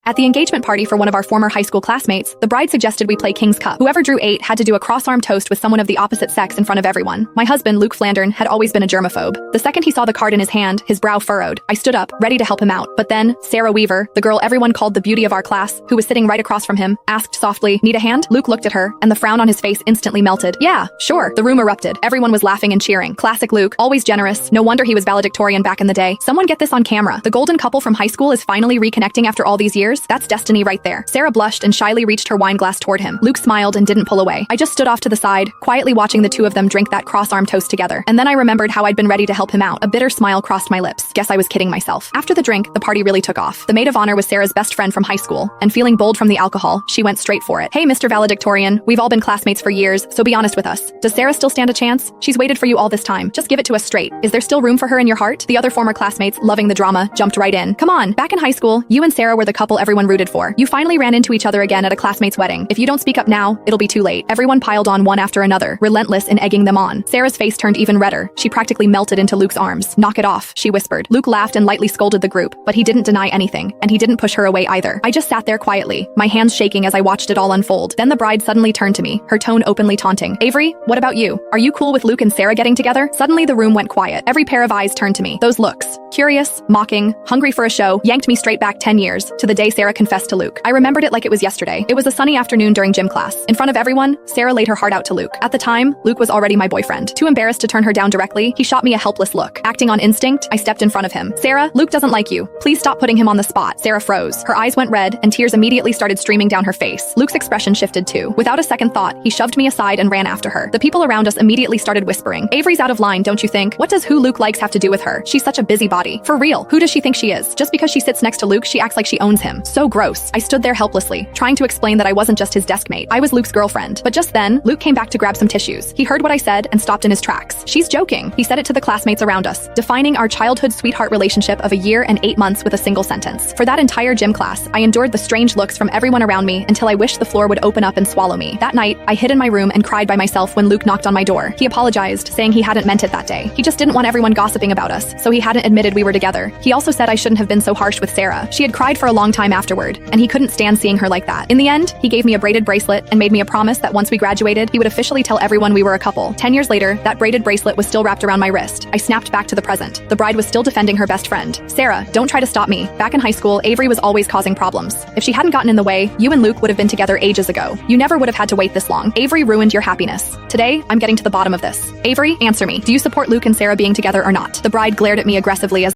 At the engagement party for one of our former high school classmates, the bride suggested we play King's Cup. Whoever drew 8 had to do a cross-arm toast with someone of the opposite sex in front of everyone. My husband, Luke Flandern, had always been a germaphobe. The second he saw the card in his hand, his brow furrowed. I stood up, ready to help him out. But then, Sarah Weaver, the girl everyone called the beauty of our class, who was sitting right across from him, asked softly, "Need a hand?" Luke looked at her, and the frown on his face instantly melted. "Yeah, sure." The room erupted. Everyone was laughing and cheering. Classic Luke, always generous. No wonder he was valedictorian back in the day. Someone get this on camera. The golden couple from high school is finally reconnecting after all these years. That's destiny right there. Sarah blushed and shyly reached her wine glass toward him. Luke smiled and didn't pull away. I just stood off to the side, quietly watching the two of them drink that cross-arm toast together. And then I remembered how I'd been ready to help him out. A bitter smile crossed my lips. Guess I was kidding myself. After the drink, the party really took off. The maid of honor was Sarah's best friend from high school, and feeling bold from the alcohol, she went straight for it. "Hey, Mr. Valedictorian, we've all been classmates for years, so be honest with us. Does Sarah still stand a chance? She's waited for you all this time. Just give it to us straight. Is there still room for her in your heart?" The other former classmates, loving the drama, jumped right in. "Come on, back in high school, you and Sarah were the couple everyone rooted for. You finally ran into each other again at a classmate's wedding. If you don't speak up now, it'll be too late." Everyone piled on one after another, relentless in egging them on. Sarah's face turned even redder. She practically melted into Luke's arms. "Knock it off," she whispered. Luke laughed and lightly scolded the group, but he didn't deny anything, and he didn't push her away either. I just sat there quietly, my hands shaking as I watched it all unfold. Then the bride suddenly turned to me, her tone openly taunting. "Avery, what about you? Are you cool with Luke and Sarah getting together?" Suddenly the room went quiet. Every pair of eyes turned to me. Those looks, curious, mocking, hungry for a show, yanked me straight back 10 years, to the day Sarah confessed to Luke. I remembered it like it was yesterday. It was a sunny afternoon during gym class. In front of everyone, Sarah laid her heart out to Luke. At the time, Luke was already my boyfriend. Too embarrassed to turn her down directly, he shot me a helpless look. Acting on instinct, I stepped in front of him. "Sarah, Luke doesn't like you. Please stop putting him on the spot." Sarah froze. Her eyes went red, and tears immediately started streaming down her face. Luke's expression shifted too. Without a second thought, he shoved me aside and ran after her. The people around us immediately started whispering, "Avery's out of line, don't you think? What does who Luke likes have to do with her? She's such a busybody. For real, who does she think she is? Just because she sits next to Luke, she acts like she owns him." So gross. I stood there helplessly, trying to explain that I wasn't just his desk mate. I was Luke's girlfriend. But just then, Luke came back to grab some tissues. He heard what I said and stopped in his tracks. "She's joking." He said it to the classmates around us, defining our childhood sweetheart relationship of a year and 8 months with a single sentence. For that entire gym class, I endured the strange looks from everyone around me until I wished the floor would open up and swallow me. That night, I hid in my room and cried by myself when Luke knocked on my door. He apologized, saying he hadn't meant it that day. He just didn't want everyone gossiping about us, so he hadn't admitted we were together. He also said I shouldn't have been so harsh with Sarah. She had cried for a long time afterward, and he couldn't stand seeing her like that. In the end, he gave me a braided bracelet and made me a promise that once we graduated, he would officially tell everyone we were a couple. 10 years later, that braided bracelet was still wrapped around my wrist. I snapped back to the present. The bride was still defending her best friend. "Sarah, don't try to stop me. Back in high school, Avery was always causing problems. If she hadn't gotten in the way, you and Luke would have been together ages ago. You never would have had to wait this long. Avery ruined your happiness. Today, I'm getting to the bottom of this. Avery, answer me. Do you support Luke and Sarah being together or not?" The bride glared at me aggressively as